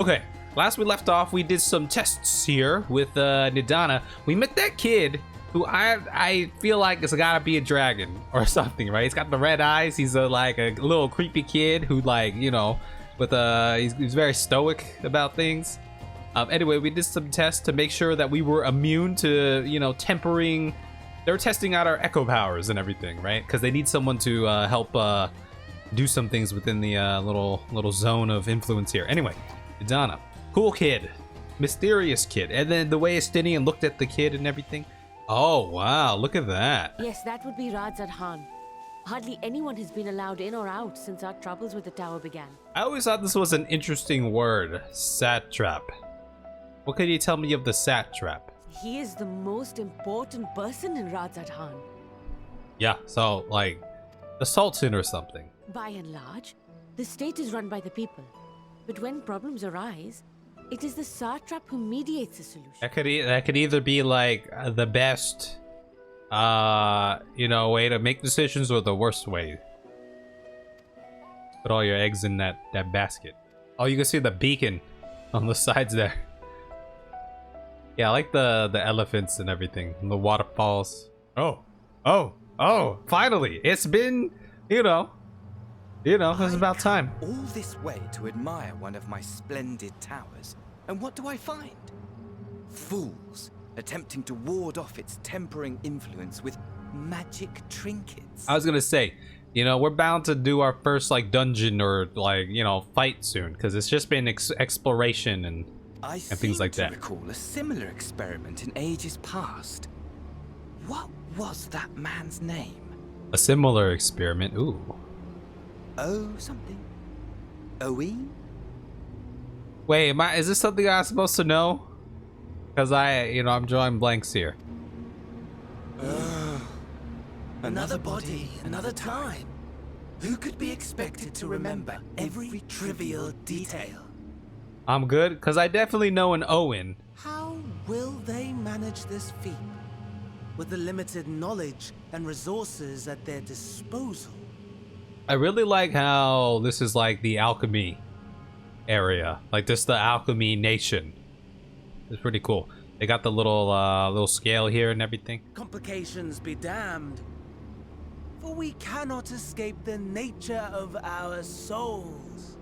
Okay, last we left off, we did some tests here with Nidhana. We met that kid who I feel like it's gotta be a dragon or something, right? He's got the red eyes. He's like a little creepy kid who, like, you know, with he's very stoic about things. Anyway, we did some tests to make sure that we were immune to, you know, tempering. They were testing out our echo powers and everything, right? Because they need someone to help do some things within the little zone of influence here. Anyway, Nidhana, cool kid, mysterious kid, and then the way Fandaniel looked at the kid and everything. Oh wow, look at that. Yes, that would be Radz-at-Han. Hardly anyone has been allowed in or out since our troubles with the tower began. I always thought this was an interesting word, satrap. What can you tell me of the satrap? He is the most important person in Radz-at-Han. Yeah, so like the Sultan or something. By and large, the state is run by the people. But when problems arise, it is the satrap who mediates the solution. That could either be like the best, you know, way to make decisions, or the worst way. Put all your eggs in that basket. Oh, you can see the beacon on the sides there. Yeah, I like the elephants and everything, and the waterfalls. Oh, finally! It's been, you know, it's about time. All this way to admire one of my splendid towers, and what do I find? Fools attempting to ward off its tempering influence with magic trinkets. I was gonna say, you know, we're bound to do our first like dungeon or like, you know, fight soon, because it's just been exploration and things like that. I recall a similar experiment in ages past. What was that man's name? A similar experiment. Ooh. Oh, something. Oe? Wait, is this something I'm supposed to know? Because I'm drawing blanks here. Another body, another time. Who could be expected to remember every trivial detail? I'm good, because I definitely know an Owen. How will they manage this feat with the limited knowledge and resources at their disposal? I really like how this is like the alchemy area, like this the alchemy nation. It's pretty cool. They got the little scale here and everything. Complications be damned, for we cannot escape the nature of our souls.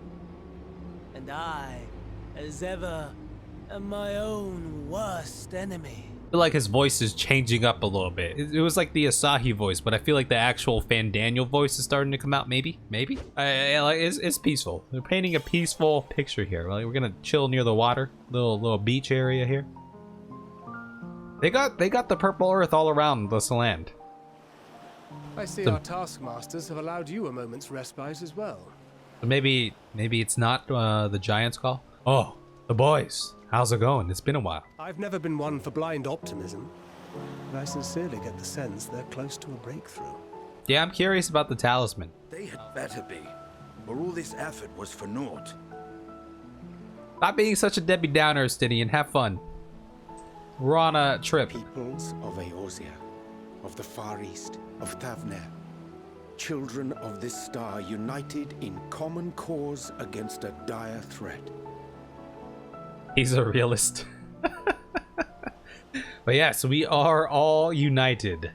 And I, as ever, am my own worst enemy. I feel like his voice is changing up a little bit. It was like the Asahi voice, but I feel like the actual Fandaniel voice is starting to come out. Maybe. It's peaceful. They're painting a peaceful picture here. Like, we're gonna chill near the water, little beach area here. They got the purple earth all around this land. I see our taskmasters have allowed you a moment's respite as well. Maybe it's not the Giant's Call. Oh, the boys. How's it going? It's been a while. I've never been one for blind optimism, but I sincerely get the sense they're close to a breakthrough. Yeah, I'm curious about the talisman. They had better be, or all this effort was for naught. Stop being such a Debbie Downer, Fandaniel. Have fun. We're on a trip. Peoples of Eorzea, of the Far East, of Thavner, children of this star united in common cause against a dire threat. He's a realist. But yeah, so we are all united.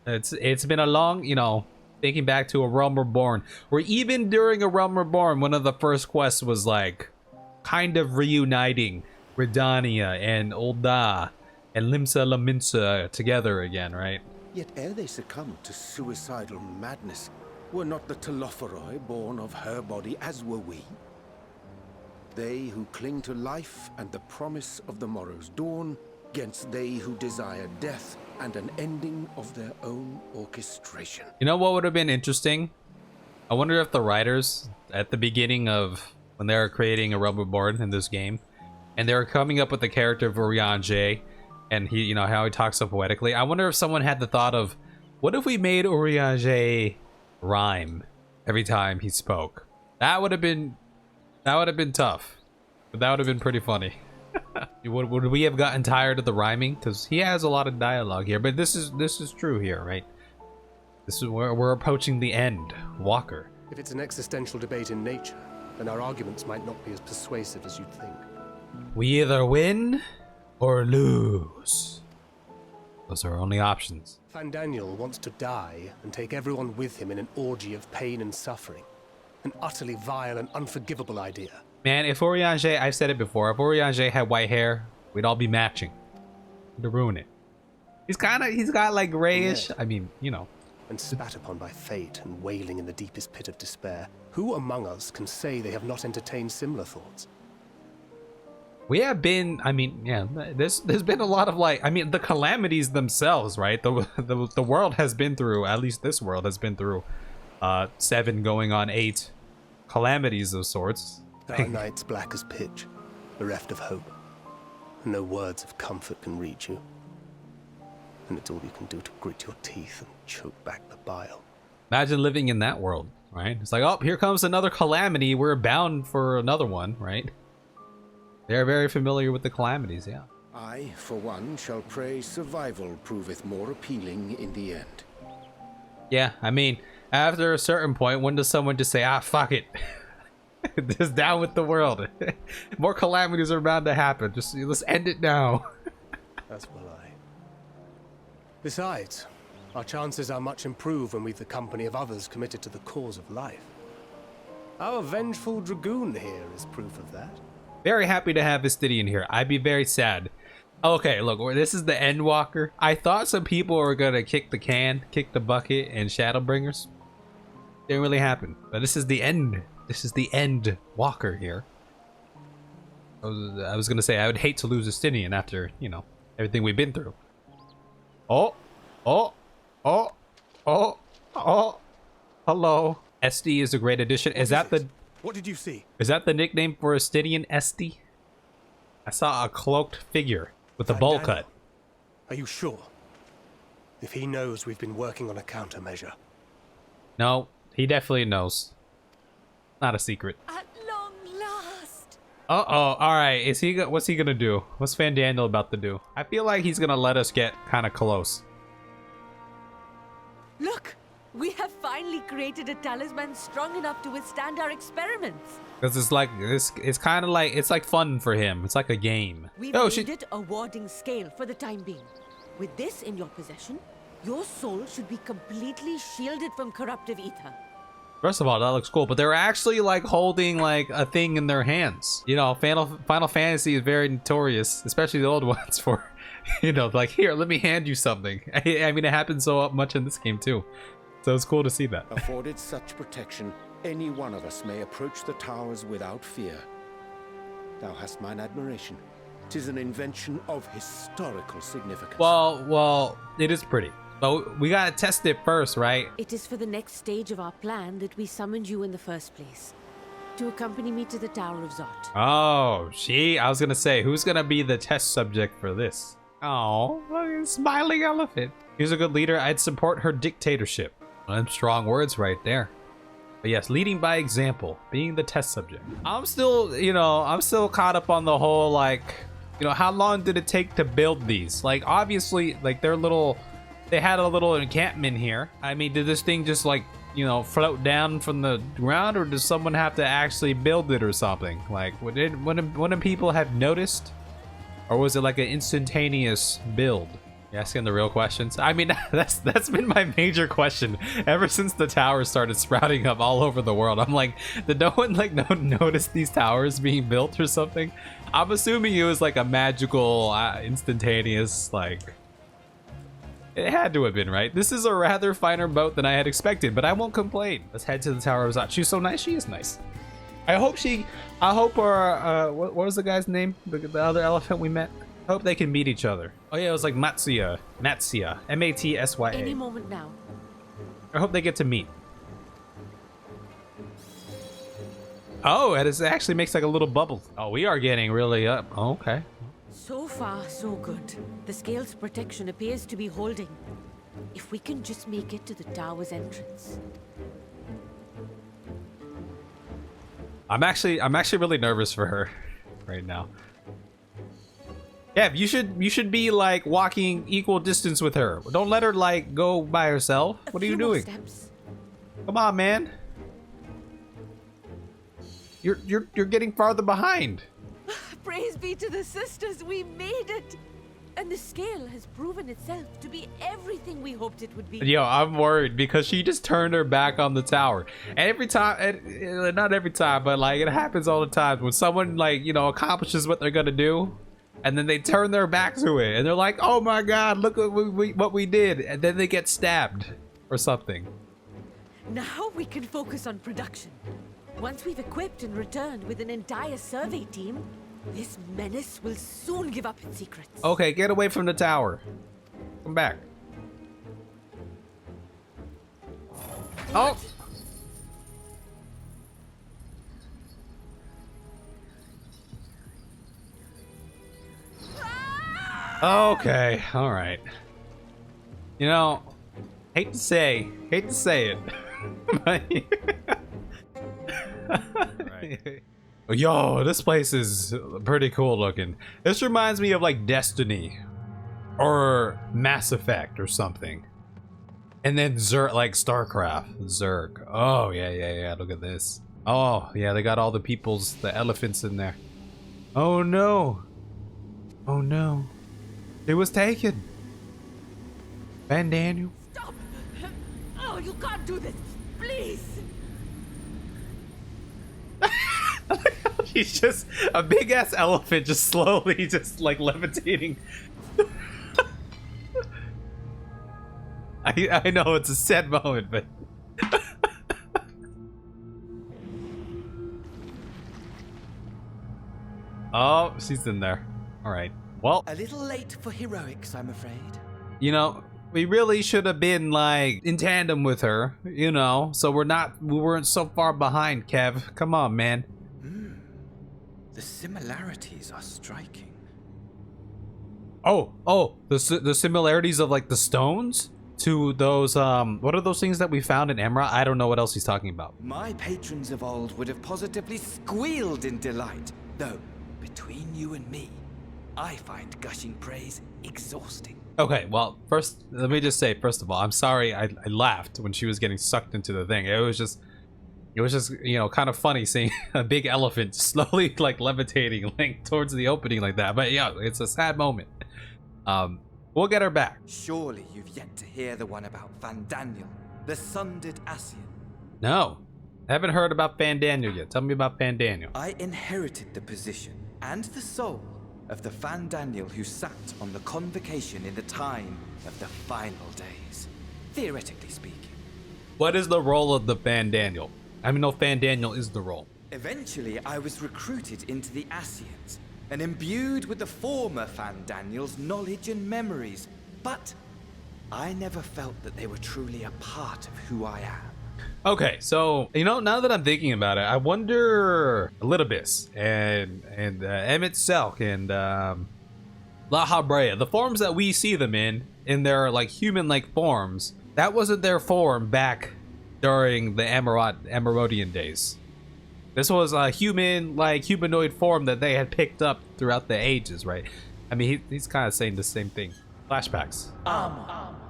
It's been a long, you know, thinking back to A Realm Reborn, where even during A Realm Reborn, one of the first quests was like kind of reuniting Redania and Ul'dah and Limsa Lominsa together again, right? Yet ere they succumbed to suicidal madness, were not the Telophoroi born of her body as were we? They who cling to life and the promise of the morrow's dawn, against they who desire death and an ending of their own orchestration. You know what would have been interesting? I wonder if the writers, at the beginning of when they were creating A Realm Reborn in this game, and they were coming up with the character of Urianger, and he, you know, how he talks so poetically. I wonder if someone had the thought of, what if we made Urianger rhyme every time he spoke? That would have been tough, but that would have been pretty funny. Would we have gotten tired of the rhyming? Because he has a lot of dialogue here, but this is true here, right? This is where we're approaching the end. Walker. If it's an existential debate in nature, then our arguments might not be as persuasive as you'd think. We either win or lose. Those are our only options. Fandaniel wants to die and take everyone with him in an orgy of pain and suffering. An utterly vile and unforgivable idea. Man, if Urianger, I've said it before, if Urianger had white hair, we'd all be matching. To ruin it. He's got like grayish, I mean, you know. And spat upon by fate and wailing in the deepest pit of despair. Who among us can say they have not entertained similar thoughts? We have been, I mean, yeah, there's been a lot of like, I mean, the calamities themselves, right? The world has been through, at least this world has been through 7 going on 8 calamities of sorts. There are nights black as pitch, bereft of hope. And no words of comfort can reach you. And it's all you can do to grit your teeth and choke back the bile. Imagine living in that world, right? It's like, oh, here comes another calamity. We're bound for another one, right? They're very familiar with the calamities, yeah. I, for one, shall pray survival proveth more appealing in the end. Yeah, I mean, after a certain point, when does someone just say, ah, fuck it. Just down with the world. More calamities are bound to happen. Just let's end it now. As will I. Besides, our chances are much improved when we've the company of others committed to the cause of life. Our vengeful dragoon here is proof of that. Very happy to have Vistidian here. I'd be very sad. Okay, look, this is the Endwalker. I thought some people were gonna kick the can, kick the bucket, and Shadowbringers. Didn't really happen. But this is the end. This is the Endwalker here. I was gonna say I would hate to lose Vistidian after, you know, everything we've been through. Oh, oh, oh, oh, oh. Hello. SD is a great addition. Is that the... What did you see? Is that the nickname for Vistidian, SD? I saw a cloaked figure with a bowl cut. Are you sure? If he knows we've been working on a countermeasure. No, he definitely knows. Not a secret. At long last. Uh-oh. Alright, is he what's he gonna do? What's Fandaniel about to do? I feel like he's gonna let us get kind of close. Look, we have finally created a talisman strong enough to withstand our experiments. Because it's like, it's kind of like, it's like fun for him. It's like a game. We've made it a warding scale for the time being. With this in your possession, your soul should be completely shielded from corruptive ether. First of all, that looks cool, but they're actually like holding like a thing in their hands. You know, Final Fantasy is very notorious, especially the old ones, for, you know, like, here, let me hand you something. I mean, it happens so much in this game too. So it's cool to see that. Afforded such protection, any one of us may approach the towers without fear. Thou hast mine admiration. 'Tis an invention of historical significance. Well, it is pretty. But we gotta test it first, right? It is for the next stage of our plan that we summoned you in the first place. To accompany me to the Tower of Zot. Oh, I was gonna say, who's gonna be the test subject for this? Oh, look at the smiling elephant. He's a good leader. I'd support her dictatorship. Them strong words right there. But yes, leading by example, being the test subject. I'm still caught up on the whole, like, you know, how long did it take to build these? Like, obviously, like, they had a little encampment here. I mean, did this thing just, like, you know, float down from the ground, or does someone have to actually build it or something? Like, wouldn't people have noticed? Or was it like an instantaneous build? You asking the real questions? I mean, that's been my major question ever since the towers started sprouting up all over the world. I'm like, did no one notice these towers being built or something? I'm assuming it was like a magical, instantaneous, like, it had to have been, right? This is a rather finer boat than I had expected, but I won't complain. Let's head to the Tower of Zot. She's so nice. She is nice. I hope our, what was the guy's name? The other elephant we met? I hope they can meet each other. Oh yeah, it was like Matsya, M-A-T-S-Y-A. Any moment now. I hope they get to meet. Oh, it actually makes like a little bubble. Oh, we are getting really up. Oh, okay. So far, so good. The scale's protection appears to be holding. If we can just make it to the tower's entrance. I'm actually really nervous for her right now. Yeah, you should be like walking equal distance with her. Don't let her like go by herself. What are you doing? Steps. Come on, man. You're getting farther behind. Praise be to the sisters, we made it! And the scale has proven itself to be everything we hoped it would be. Yo, I'm worried because she just turned her back on the tower. And every time, not every time, but like it happens all the time when someone like, you know, accomplishes what they're gonna do and then they turn their back to it and they're like, oh my god, look at what we did. And then they get stabbed or something. Now we can focus on production. Once we've equipped and returned with an entire survey team, this menace will soon give up its secrets. Okay, get away from the tower. Come back. Oh! Okay, alright. You know, hate to say it. Right. Yo, this place is pretty cool looking. This reminds me of like Destiny or Mass Effect or something. And then Zerg, like StarCraft, Zerg. Oh yeah, look at this. Oh yeah, they got all the the elephants in there. Oh no. Oh no. It was taken. Fandaniel. Stop! Oh, you can't do this! Please! He's just a big ass elephant just slowly just like levitating. I know it's a sad moment, but oh, she's in there. All right. Well, A little late for heroics, I'm afraid. you know, we really should have been like in tandem with her, you know, so we weren't so far behind, Kev. Come on, man. The similarities are striking. Oh, the similarities of like the stones to those what are those things that we found in Emra? I don't know what else he's talking about. My patrons of old would have positively squealed in delight, though between you and me, I find gushing praise exhausting. Okay, well, first let me just say, first of all, I'm sorry I laughed when she was getting sucked into the thing. It was just, you know, kind of funny seeing a big elephant slowly like levitating like towards the opening like that. But yeah, it's a sad moment. We'll get her back. Surely you've yet to hear the one about Fandaniel, the sundered Ascian. No, I haven't heard about Fandaniel yet. Tell me about Fandaniel. I inherited the position and the soul of the Fandaniel who sat on the convocation in the time of the final days, theoretically speaking. What is the role of the Fandaniel? I mean, no, Fandaniel is the role. Eventually, I was recruited into the Ascians and imbued with the former Fandaniel's knowledge and memories, but I never felt that they were truly a part of who I am. Okay, so, you know, now that I'm thinking about it, I wonder Elidibus and Emmett Selk and La Habrea, the forms that we see them in their like human-like forms, that wasn't their form back during the Emerodian days. This was a humanoid form that they had picked up throughout the ages, right? I mean, he's kind of saying the same thing. Flashbacks.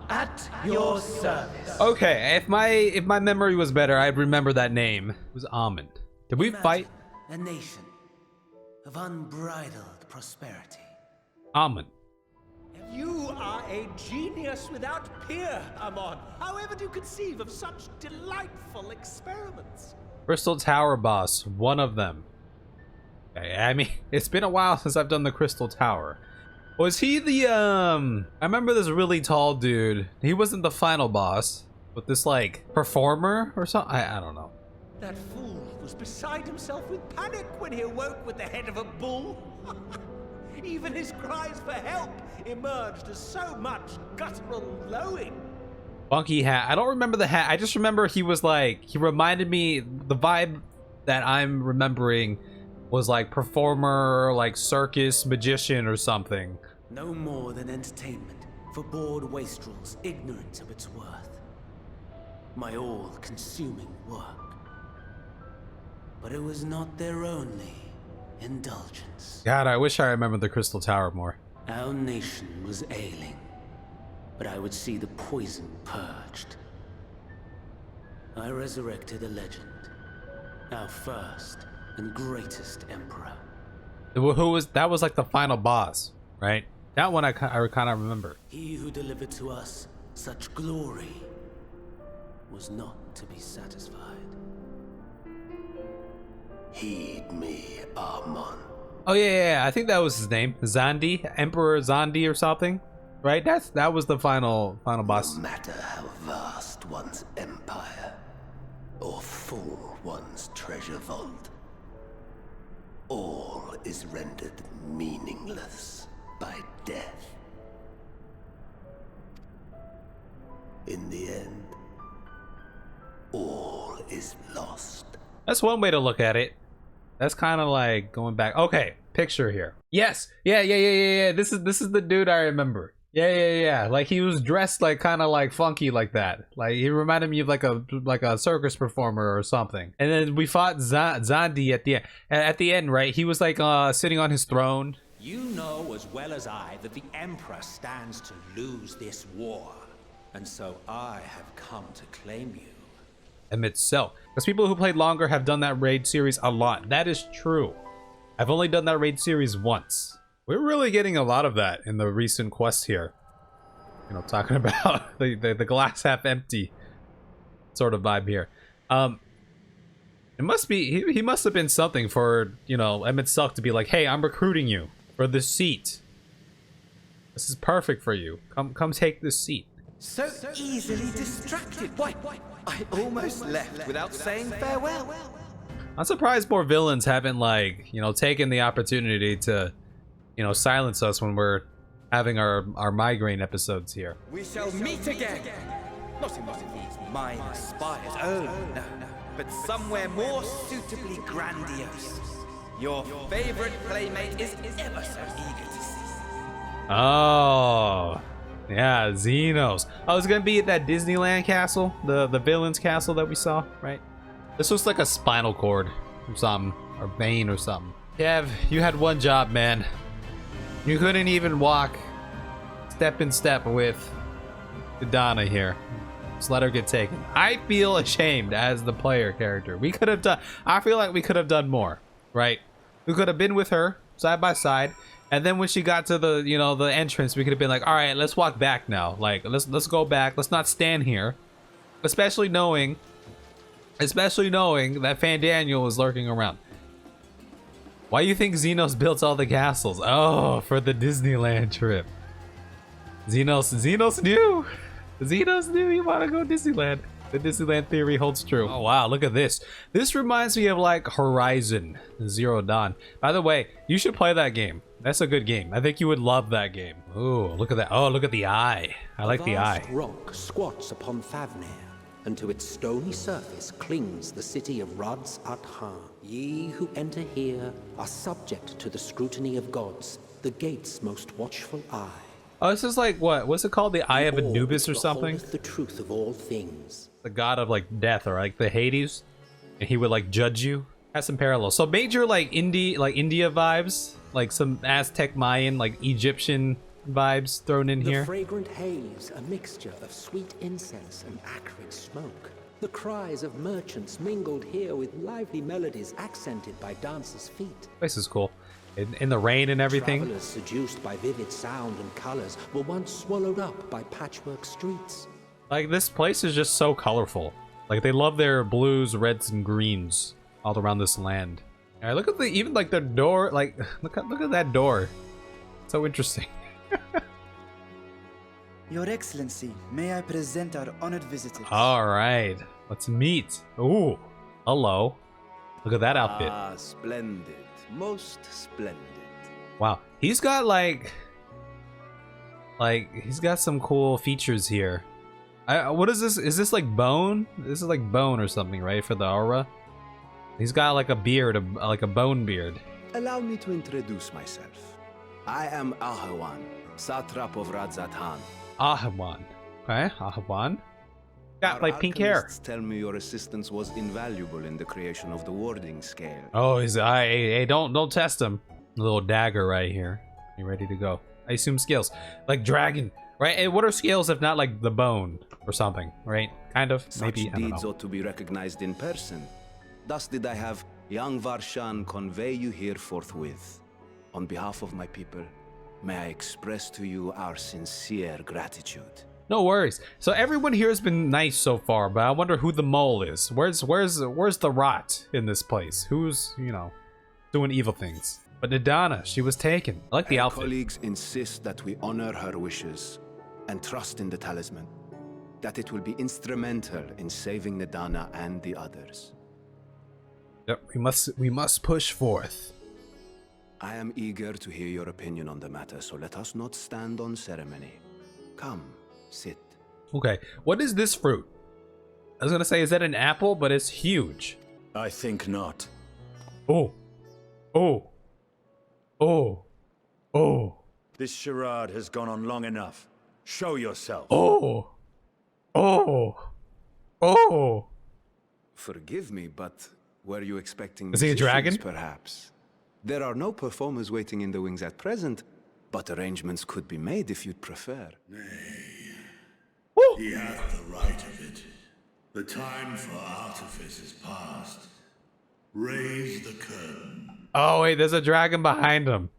At your service. Okay, if my memory was better, I'd remember that name. It was Amon. Did we fight A nation of unbridled prosperity. Amon? You are a genius without peer, Amon. However do you conceive of such delightful experiments? Crystal Tower boss, one of them. Okay, I mean, it's been a while since I've done the Crystal Tower. Was he the, I remember this really tall dude. He wasn't the final boss, but this, like, performer or something? I don't know. That fool was beside himself with panic when he awoke with the head of a bull. Even his cries for help emerged as so much guttural lowing. Funky hat. I don't remember the hat. I just remember he was like, he reminded me, the vibe that I'm remembering was like performer, like circus magician or something. No more than entertainment for bored wastrels ignorant of its worth. My all-consuming work. But it was not their only indulgence. God, I wish I remembered the Crystal Tower more. Our nation was ailing, but I would see the poison purged. I resurrected a legend. Our first and greatest emperor. Who was that? Was like the final boss, right? That one I kind of remember. He who delivered to us such glory was not to be satisfied. Heed me, Ahewann. Oh yeah, I think that was his name, Zandi, Emperor Zandi or something, right? That was the final boss. No matter how vast one's empire, or full one's treasure vault, all is rendered meaningless by death. In the end, all is lost. That's one way to look at it. That's kind of like going back. Okay, picture here. Yes, yeah. This is the dude I remember. Yeah. Like he was dressed like kind of like funky like that. Like he reminded me of like a circus performer or something. And then we fought Zandi at the end. At the end, right? He was like sitting on his throne. You know as well as I that the Emperor stands to lose this war. And so I have come to claim you. Itself, because people who played longer have done that raid series a lot. That is true. I've only done that raid series once. We're really getting a lot of that in the recent quests here. You know, talking about the glass half empty sort of vibe here. It must be he must have been something for, you know, Itself to be like, hey, I'm recruiting you for this seat. This is perfect for you. Come take this seat. So easily distracted. Why? I almost left without saying farewell. I'm surprised more villains haven't, like, you know, taken the opportunity to, you know, silence us when we're having our migraine episodes here. We shall meet again. Not in one of these minor spires. Oh, no. But somewhere more suitably grandiose. Your favorite playmate is ever so eager to see. Oh. Yeah, Xenos. Oh, it's gonna be at that Disneyland castle, the villain's castle that we saw, right? This looks like a spinal cord or something, or vein or something. Kev, you had one job, man. You couldn't even walk step in step with Nidhana here. Just let her get taken. I feel ashamed as the player character. We could have done, I feel like we could have done more, right? We could have been with her side by side. And then when she got to the, you know, the entrance, we could have been like, all right, let's walk back now. Like, let's go back. Let's not stand here. Especially knowing that Fandaniel is lurking around. Why do you think Xenos built all the castles? Oh, for the Disneyland trip. Xenos knew. Xenos knew he wanted to go Disneyland. The Disneyland theory holds true. Oh wow, look at this. This reminds me of like Horizon Zero Dawn. By the way, you should play that game. That's a good game. I think you would love that game. Ooh, look at that. Oh, look at the eye. I like the eye. A vast rock squats upon Fandaniel, and to its stony surface clings the city of Radz-at-Han. Ye who enter here are subject to the scrutiny of gods, the gate's most watchful eye. Oh, this is like what? What's it called? The Eye of Anubis or something? The truth of all things. The god of like death, or like the Hades, and he would like judge you. Has some parallels. So major like India vibes, like some Aztec, Mayan, like Egyptian vibes thrown in here. The fragrant haze, a mixture of sweet incense and acrid smoke. The cries of merchants mingled here with lively melodies accented by dancers' feet. This is cool. In the rain and everything. Travelers seduced by vivid sound and colors were once swallowed up by patchwork streets. Like, this place is just so colorful. Like, they love their blues, reds, and greens all around this land. All right, look at even like the door. Like, look at that door. So interesting. Your Excellency, may I present our honored visitors? All right, let's meet. Ooh, hello. Look at that outfit. Ah, splendid. Most splendid. Wow, he's got like he's got some cool features here. What is this? Is this like bone? This is like bone or something, right? For the aura. He's got like a beard, like a bone beard. Allow me to introduce myself. I am Ahewann, Satrap of Radz-at-Han. Ahewann. Okay, Ahewann. Got like pink hair. Tell me your assistance was invaluable in the creation of the warding scale. Oh, hey, don't test him. A little dagger right here. You ready to go? I assume skills like dragon, right? And what are scales if not like the bone or something, right? Kind of. Such maybe. deeds ought to be recognized in person. Thus did I have young Varshan convey you here forthwith. On behalf of my people, may I express to you our sincere gratitude. No worries. So everyone here has been nice so far, but I wonder who the mole is. Where's the rot in this place? Who's, you know, doing evil things? But Nidhana, she was taken. I like the outfit. Colleagues insist that we honor her wishes and trust in the talisman, that it will be instrumental in saving Nidhana and the others. Yep, we must push forth. I am eager to hear your opinion on the matter, so let us not stand on ceremony. Come, sit. Okay, what is this fruit? I was gonna say, is that an apple? But it's huge. I think not. Oh. Oh. Oh. Oh. This charade has gone on long enough. Show yourself. Oh. Oh. Oh. Forgive me, but were you expecting Is he a dragon? musicians, perhaps? There are no performers waiting in the wings at present, but arrangements could be made if you'd prefer. He hath the right of it. The time for artifice is past. Raise the curtain. Oh wait, there's a dragon behind him.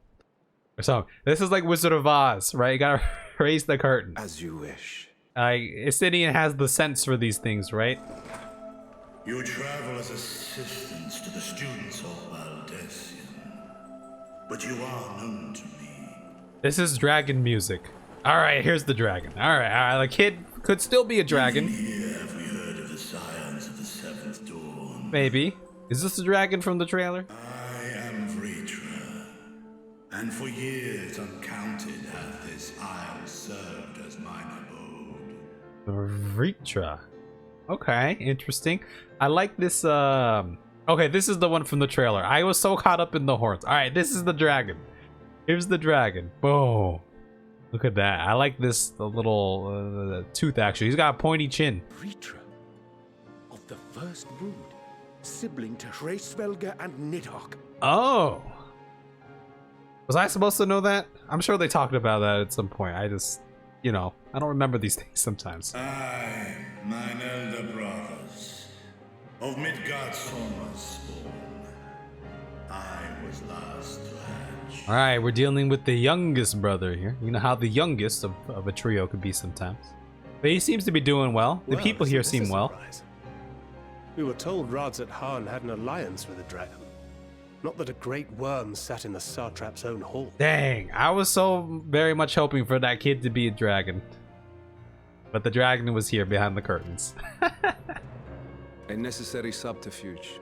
Or something. This is like Wizard of Oz, right? You gotta raise the curtain. As you wish. Istidian has the sense for these things, right? You travel as assistants to the students of Valdesian, but you are known to me. This is dragon music. Alright, here's the dragon. Alright, the kid could still be a dragon. Even here have we heard of the scions of the seventh dawn. Maybe. Is this the dragon from the trailer? I am Vrtra, and for years uncounted hath this isle served as mine abode. Vrtra. Okay, interesting. I like this, okay, this is the one from the trailer. I was so caught up in the horns. Alright, this is the dragon. Here's the dragon. Boom. Look at that. I like this, the little tooth, actually. He's got a pointy chin. Vrtra, of the first brood, sibling to Hraesvelgr and Nidhogg. Oh. Was I supposed to know that? I'm sure they talked about that at some point. I just, you know, I don't remember these things sometimes. I, mine elder brothers, of Midgard's former spawn, I was last to hatch. Alright, we're dealing with the youngest brother here. You know how the youngest of a trio could be sometimes. But he seems to be doing well. The people here seem well. We were told Radz-at-Han had an alliance with a dragon. Not that a great worm sat in the Satrap's own hall. Dang, I was so very much hoping for that kid to be a dragon. But the dragon was here behind the curtains. A necessary subterfuge,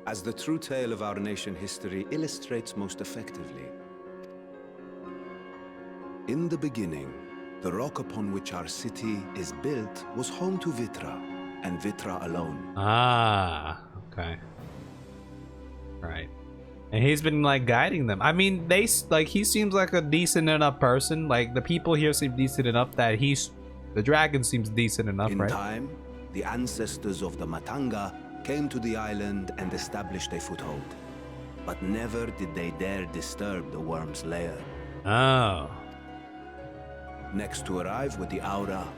as the true tale of our nation history illustrates most effectively. In the beginning, the rock upon which our city is built was home to Vrtra, and Vrtra alone. Ah, okay. Right. And he's been like guiding them. I mean, he seems like a decent enough person. Like the people here seem decent enough that the dragon seems decent enough, right? In time, the ancestors of the Matanga came to the island and established a foothold. But never did they dare disturb the worm's lair. Oh. Next to arrive with the Aura,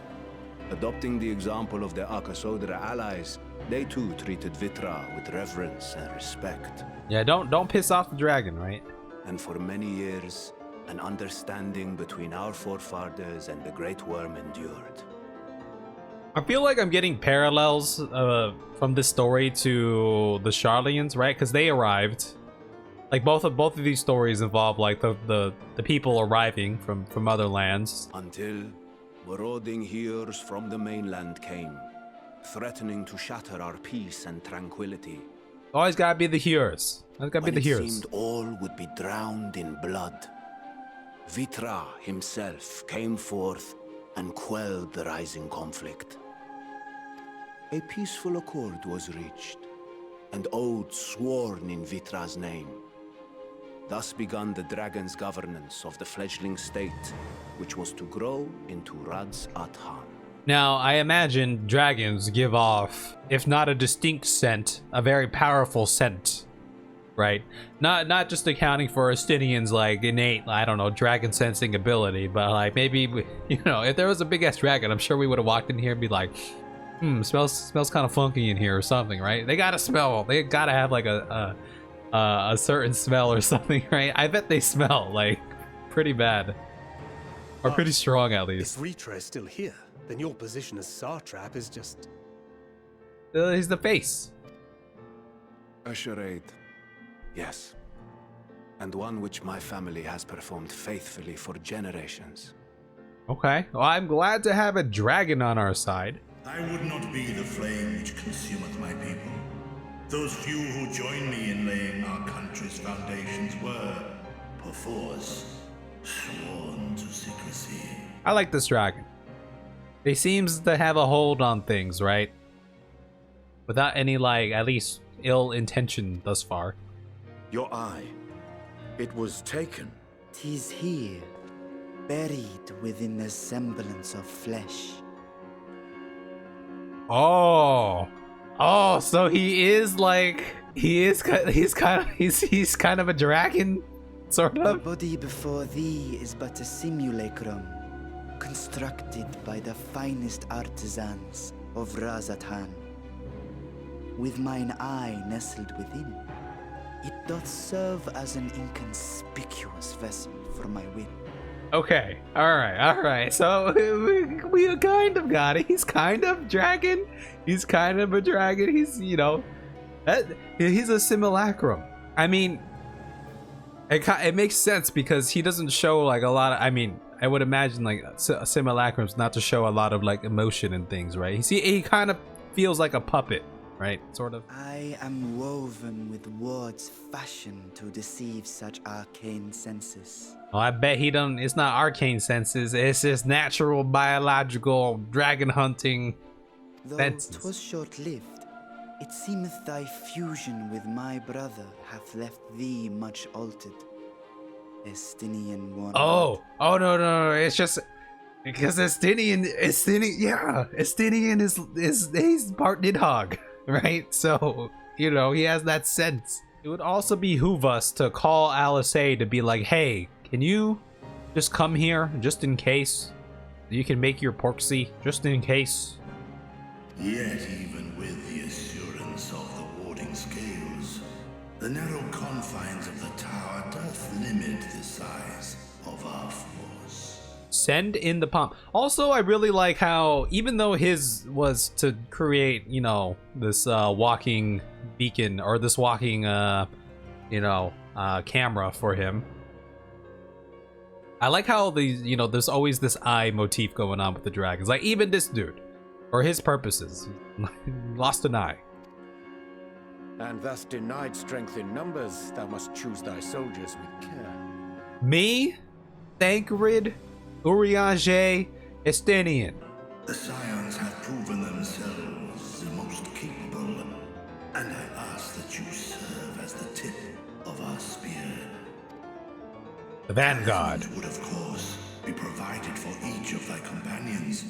adopting the example of their Akasodra allies, they too treated Vrtra with reverence and respect. Yeah, don't piss off the dragon, right? And for many years, an understanding between our forefathers and the Great Worm endured. I feel like I'm getting parallels from this story to the Sharlayans, right? Because they arrived. Like both of these stories involve like the people arriving from other lands. Until marauding heroes from the mainland came, threatening to shatter our peace and tranquility. Always gotta be the heroes. Always gotta be the heroes. It seemed all would be drowned in blood, Vrtra himself came forth and quelled the rising conflict. A peaceful accord was reached, and oaths sworn in Vrtra's name. Thus began the dragon's governance of the fledgling state, which was to grow into Radz-at-Han. Now, I imagine dragons give off, if not a distinct scent, a very powerful scent, right? Not just accounting for Astidian's like innate, I don't know, dragon sensing ability, but like maybe, you know, if there was a big ass dragon, I'm sure we would have walked in here and be like, Smells kind of funky in here or something, right? They gotta smell. They gotta have like a certain smell or something, right? I bet they smell like pretty bad, or pretty strong at least. If Vrtra is still here, then your position as Satrap is just... He's the face. A charade, yes. And one which my family has performed faithfully for generations. Okay, well, I'm glad to have a dragon on our side. I would not be the flame which consumeth my people. Those few who join me in laying our country's foundations were, perforce, sworn to secrecy. I like this dragon. He seems to have a hold on things, right? Without any, like, at least ill intention thus far. Your eye. It was taken. 'Tis here, buried within the semblance of flesh. Oh, so he is like he's kind of a dragon, sort The of. body before thee is but a simulacrum, constructed by the finest artisans of Radz-at-Han. With mine eye nestled within, it doth serve as an inconspicuous vessel for my will. Okay, all right. So we kind of got it. He's kind of dragon. He's kind of a dragon. He's, you know, he's a simulacrum. I mean, it makes sense because he doesn't show like a lot of. I mean, I would imagine like simulacrums not to show a lot of like emotion and things, right? He kind of feels like a puppet, right? Sort of. I am woven with words fashioned to deceive such arcane senses. Well, I bet he don't. It's not arcane senses. It's just natural, biological, dragon hunting Though senses. 'twas short-lived, it seemeth thy fusion with my brother hath left thee much altered. Estinian one. Oh no! It's just because Estinian is he's part Nidhogg, right? So you know he has that sense. It would also behoove us to call Alice A to be like, hey, can you just come here just in case? You can make your porksy just in case. Yet even with the assurance of the warding scales, the narrow confines of the tower doth limit the size of our force. Send in the pomp. Also, I really like how, even though his was to create, you know, this walking beacon or this walking, camera for him. I like how these, you know, there's always this eye motif going on with the dragons. Like even this dude, for his purposes, lost an eye. And thus denied strength in numbers, thou must choose thy soldiers with care. Me, Thancred, Urianger, Estinian. The Scions have proven themselves the most capable, and I ask that you serve as the tip of our spear. The Vanguard. Would of course be provided for each of thy companions.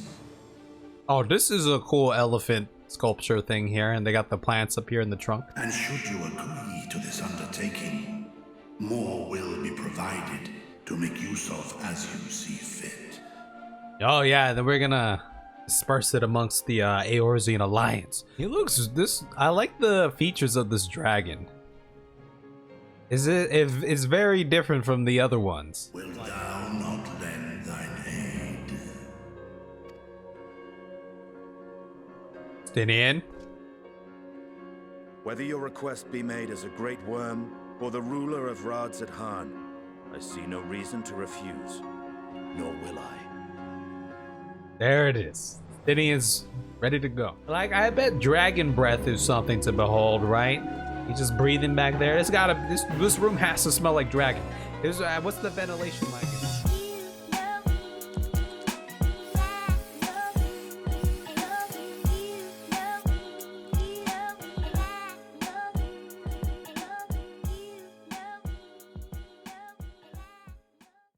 Oh, this is a cool elephant sculpture thing here, and they got the plants up here in the trunk. And should you agree to this undertaking, more will be provided to make use of as you see fit. Oh yeah, then we're gonna disperse it amongst the Eorzean Alliance. He looks I like the features of this dragon. It's very different from the other ones. Wilt thou not lend thine aid? Estinian. Whether your request be made as a great worm or the ruler of Radz-at-Han, I see no reason to refuse, nor will I. There it is. Estinian's ready to go. Like, I bet dragon breath is something to behold, right? He's just breathing back there. This room has to smell like dragon. What's the ventilation like?